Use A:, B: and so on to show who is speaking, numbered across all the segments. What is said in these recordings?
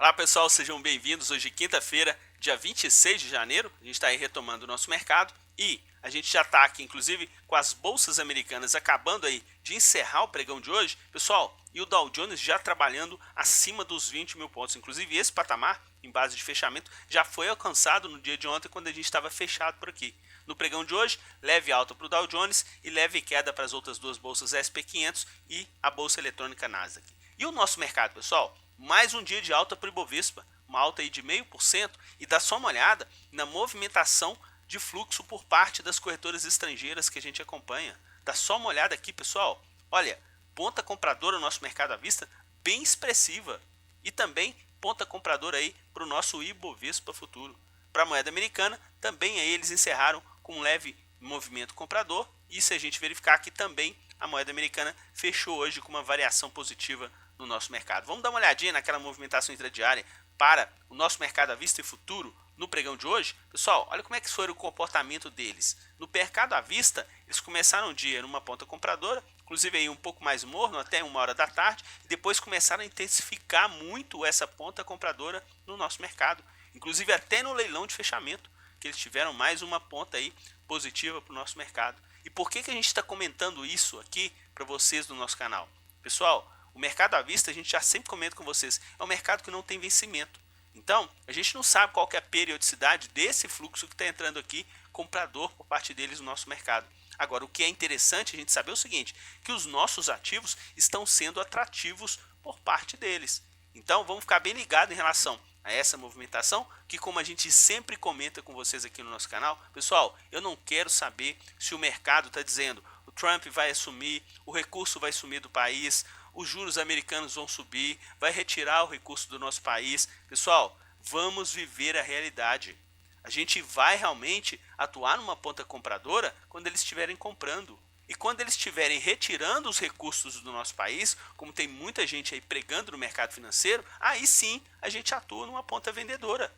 A: Olá pessoal, sejam bem-vindos. Hoje quinta-feira, dia 26 de janeiro, a gente está aí retomando o nosso mercado e a gente já está aqui inclusive com as bolsas americanas acabando aí de encerrar o pregão de hoje, pessoal, e o Dow Jones já trabalhando acima dos 20 mil pontos. Inclusive esse patamar em base de fechamento já foi alcançado no dia de ontem quando a gente estava fechado por aqui. No pregão de hoje, leve alta para o Dow Jones e leve queda para as outras duas bolsas SP500 e a bolsa eletrônica Nasdaq. E o nosso mercado, pessoal? Mais um dia de alta para o Ibovespa, uma alta aí de 0,5%, e dá só uma olhada na movimentação de fluxo por parte das corretoras estrangeiras que a gente acompanha. Dá só uma olhada aqui, pessoal. Olha, ponta compradora no nosso mercado à vista bem expressiva e também ponta compradora aí para o nosso Ibovespa futuro. Para a moeda americana, também aí eles encerraram com um leve movimento comprador, e se a gente verificar aqui também, a moeda americana fechou hoje com uma variação positiva no nosso mercado. Vamos dar uma olhadinha naquela movimentação intradiária para o nosso mercado à vista e futuro no pregão de hoje. Pessoal, olha como é que foi o comportamento deles. No mercado à vista, eles começaram o dia numa ponta compradora, inclusive aí um pouco mais morno, até 1 hora da tarde, e depois começaram a intensificar muito essa ponta compradora no nosso mercado, inclusive até no leilão de fechamento, que eles tiveram mais uma ponta aí positiva para o nosso mercado. E por que a gente está comentando isso aqui para vocês no nosso canal? Pessoal, o mercado à vista, a gente já sempre comenta com vocês, é um mercado que não tem vencimento. Então, a gente não sabe qual que é a periodicidade desse fluxo que está entrando aqui, comprador por parte deles no nosso mercado. Agora, o que é interessante a gente saber é o seguinte, que os nossos ativos estão sendo atrativos por parte deles. Então, vamos ficar bem ligados em relação a essa movimentação, que como a gente sempre comenta com vocês aqui no nosso canal, pessoal, eu não quero saber se o mercado está dizendo o Trump vai assumir, o recurso vai sumir do país, os juros americanos vão subir, vai retirar o recurso do nosso país. Pessoal, vamos viver a realidade. A gente vai realmente atuar numa ponta compradora quando eles estiverem comprando. E quando eles estiverem retirando os recursos do nosso país, como tem muita gente aí pregando no mercado financeiro, aí sim a gente atua numa ponta vendedora.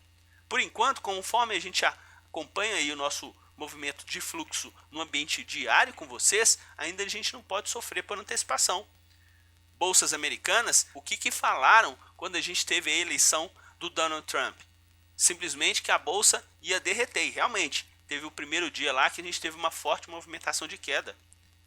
A: Por enquanto, conforme a gente acompanha aí o nosso movimento de fluxo no ambiente diário com vocês, ainda a gente não pode sofrer por antecipação. Bolsas americanas, o que falaram quando a gente teve a eleição do Donald Trump? Simplesmente que a bolsa ia derreter, e realmente, teve o primeiro dia lá que a gente teve uma forte movimentação de queda.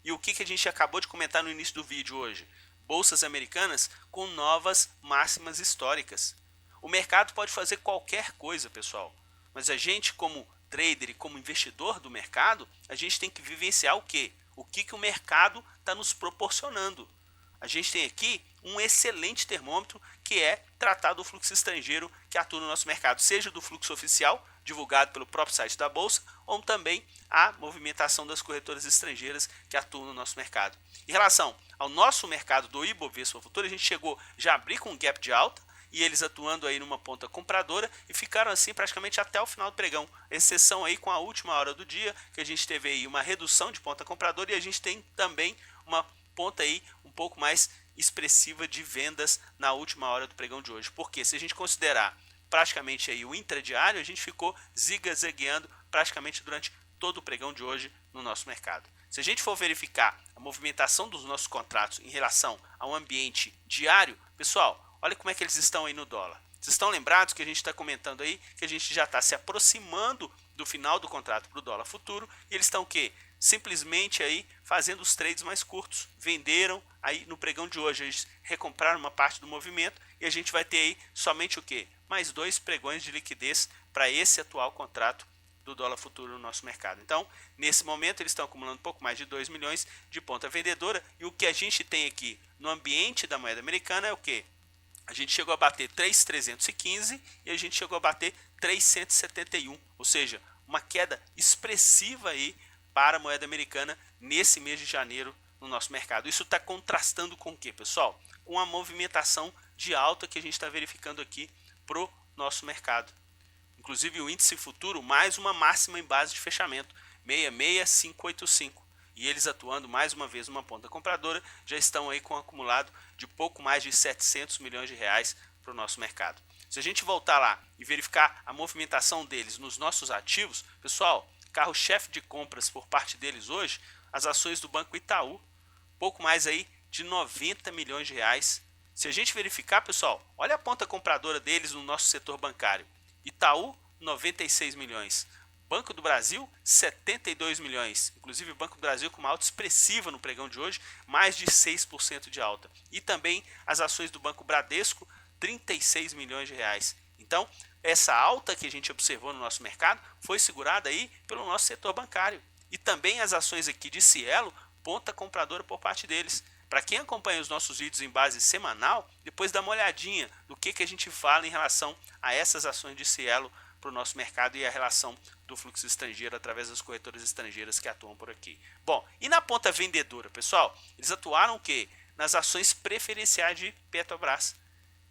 A: E o que a gente acabou de comentar no início do vídeo hoje? Bolsas americanas com novas máximas históricas. O mercado pode fazer qualquer coisa, pessoal, mas a gente como trader e como investidor do mercado, a gente tem que vivenciar o quê? O que o mercado está nos proporcionando. A gente tem aqui um excelente termômetro que é tratar do fluxo estrangeiro que atua no nosso mercado, seja do fluxo oficial, divulgado pelo próprio site da Bolsa, ou também a movimentação das corretoras estrangeiras que atuam no nosso mercado. Em relação ao nosso mercado do Ibovespa Futuro, a gente chegou já a abrir com um gap de alta, e eles atuando aí numa ponta compradora e ficaram assim praticamente até o final do pregão, exceção aí com a última hora do dia, que a gente teve aí uma redução de ponta compradora e a gente tem também uma ponta aí um pouco mais expressiva de vendas na última hora do pregão de hoje. Porque se a gente considerar praticamente aí o intradiário, a gente ficou zigue-zagueando praticamente durante todo o pregão de hoje no nosso mercado. Se a gente for verificar a movimentação dos nossos contratos em relação ao ambiente diário, pessoal, olha como é que eles estão aí no dólar. Vocês estão lembrados que a gente está comentando aí que a gente já está se aproximando do final do contrato para o dólar futuro, e eles estão o quê? Simplesmente aí fazendo os trades mais curtos. Venderam aí no pregão de hoje, eles recompraram uma parte do movimento e a gente vai ter aí somente o quê? Mais 2 pregões de liquidez para esse atual contrato do dólar futuro no nosso mercado. Então, nesse momento eles estão acumulando um pouco mais de 2 milhões de ponta vendedora, e o que a gente tem aqui no ambiente da moeda americana é o quê? A gente chegou a bater 3.315 e a gente chegou a bater 371, ou seja, uma queda expressiva aí para a moeda americana nesse mês de janeiro no nosso mercado. Isso está contrastando com o que, pessoal? Com a movimentação de alta que a gente está verificando aqui para o nosso mercado. Inclusive o índice futuro, mais uma máxima em base de fechamento, 66585. E eles atuando mais uma vez numa ponta compradora, já estão aí com um acumulado de pouco mais de 700 milhões de reais para o nosso mercado. Se a gente voltar lá e verificar a movimentação deles nos nossos ativos, pessoal, carro-chefe de compras por parte deles hoje, as ações do Banco Itaú, pouco mais aí de 90 milhões de reais. Se a gente verificar, pessoal, olha a ponta compradora deles no nosso setor bancário. Itaú, 96 milhões. Banco do Brasil, 72 milhões. Inclusive o Banco do Brasil com uma alta expressiva no pregão de hoje, mais de 6% de alta. E também as ações do Banco Bradesco, 36 milhões de reais. Então, essa alta que a gente observou no nosso mercado foi segurada aí pelo nosso setor bancário. E também as ações aqui de Cielo, ponta compradora por parte deles. Para quem acompanha os nossos vídeos em base semanal, depois dá uma olhadinha do que a gente fala em relação a essas ações de Cielo para o nosso mercado e a relação do fluxo estrangeiro através das corretoras estrangeiras que atuam por aqui. Bom, e na ponta vendedora, pessoal, eles atuaram o quê? Nas ações preferenciais de Petrobras.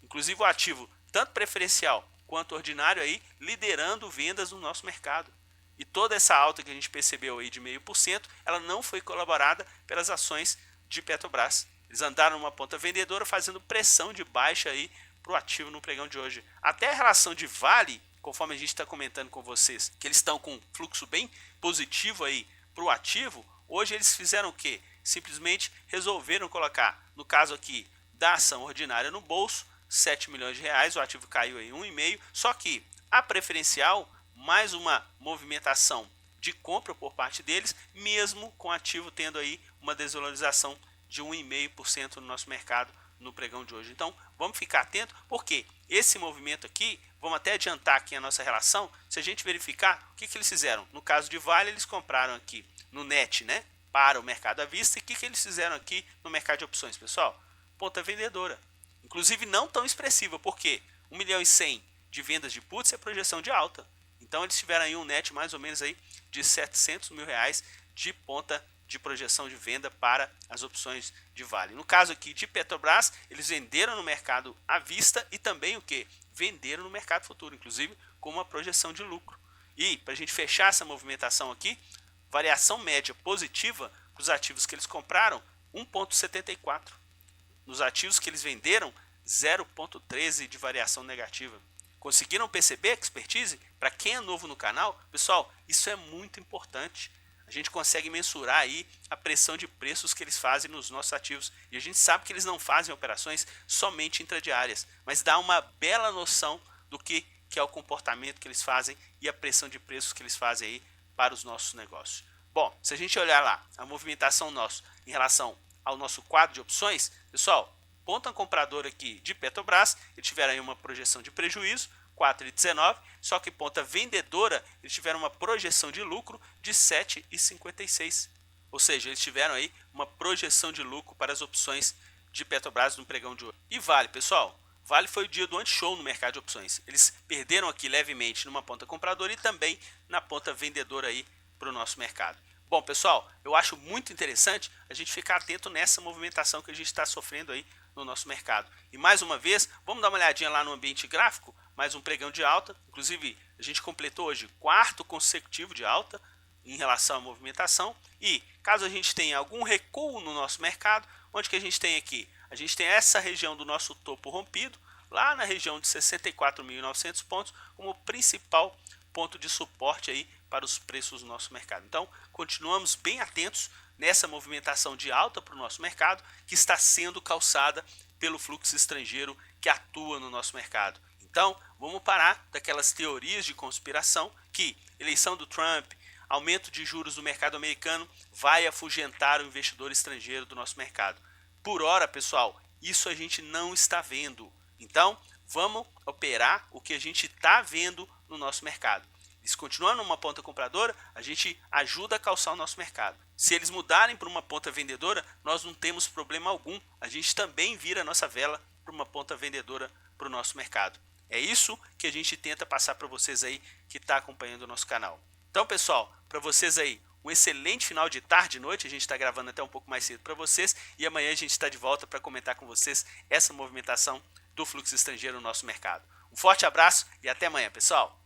A: Inclusive o ativo, tanto preferencial quanto ordinário aí, liderando vendas no nosso mercado. E toda essa alta que a gente percebeu aí de 0,5%, ela não foi colaborada pelas ações de Petrobras. Eles andaram numa ponta vendedora fazendo pressão de baixa aí para o ativo no pregão de hoje. Até a relação de Vale, conforme a gente está comentando com vocês, que eles estão com um fluxo bem positivo aí para o ativo, hoje eles fizeram o quê? Simplesmente resolveram colocar, no caso aqui da ação ordinária no bolso, 7 milhões de reais, o ativo caiu em 1,5, só que a preferencial, mais uma movimentação de compra por parte deles, mesmo com o ativo tendo aí uma desvalorização de 1,5% no nosso mercado no pregão de hoje. Então, vamos ficar atento, porque esse movimento aqui, vamos até adiantar aqui a nossa relação, se a gente verificar o que eles fizeram. No caso de Vale, eles compraram aqui no net, né, para o mercado à vista, e o que eles fizeram aqui no mercado de opções, pessoal? Ponta vendedora. Inclusive não tão expressiva, porque 1 milhão e 100 de vendas de puts é projeção de alta. Então eles tiveram aí um net mais ou menos aí de 700 mil reais de ponta de projeção de venda para as opções de Vale. No caso aqui de Petrobras, eles venderam no mercado à vista e também o que? Venderam no mercado futuro, inclusive com uma projeção de lucro. E para a gente fechar essa movimentação aqui, variação média positiva para os ativos que eles compraram, 1,74. Nos ativos que eles venderam, 0,13 de variação negativa. Conseguiram perceber a expertise? Para quem é novo no canal, pessoal, isso é muito importante. A gente consegue mensurar aí a pressão de preços que eles fazem nos nossos ativos. E a gente sabe que eles não fazem operações somente intradiárias, mas dá uma bela noção do que é o comportamento que eles fazem e a pressão de preços que eles fazem aí para os nossos negócios. Bom, se a gente olhar lá a movimentação nossa em relação ao nosso quadro de opções, pessoal, ponta compradora aqui de Petrobras, eles tiveram aí uma projeção de prejuízo, 4,19, só que ponta vendedora, eles tiveram uma projeção de lucro de 7,56. Ou seja, eles tiveram aí uma projeção de lucro para as opções de Petrobras no pregão de hoje. E Vale, pessoal, Vale foi o dia do anti-show no mercado de opções. Eles perderam aqui levemente numa ponta compradora e também na ponta vendedora aí para o nosso mercado. Bom, pessoal, eu acho muito interessante a gente ficar atento nessa movimentação que a gente está sofrendo aí no nosso mercado. E mais uma vez, vamos dar uma olhadinha lá no ambiente gráfico, mais um pregão de alta. Inclusive, a gente completou hoje quarto consecutivo de alta em relação à movimentação. E caso a gente tenha algum recuo no nosso mercado, onde que a gente tem aqui? A gente tem essa região do nosso topo rompido, lá na região de 64.900 pontos, como principal ponto de suporte aí para os preços do nosso mercado. Então, continuamos bem atentos nessa movimentação de alta para o nosso mercado, que está sendo calçada pelo fluxo estrangeiro que atua no nosso mercado. Então, vamos parar daquelas teorias de conspiração que eleição do Trump, aumento de juros do mercado americano vai afugentar o investidor estrangeiro do nosso mercado. Por hora, pessoal, isso a gente não está vendo. Então, vamos operar o que a gente está vendo no nosso mercado. Se continuar numa ponta compradora, a gente ajuda a calçar o nosso mercado. Se eles mudarem para uma ponta vendedora, nós não temos problema algum. A gente também vira a nossa vela para uma ponta vendedora para o nosso mercado. É isso que a gente tenta passar para vocês aí que está acompanhando o nosso canal. Então, pessoal, para vocês aí, um excelente final de tarde e noite. A gente está gravando até um pouco mais cedo para vocês. E amanhã a gente está de volta para comentar com vocês essa movimentação do fluxo estrangeiro no nosso mercado. Um forte abraço e até amanhã, pessoal!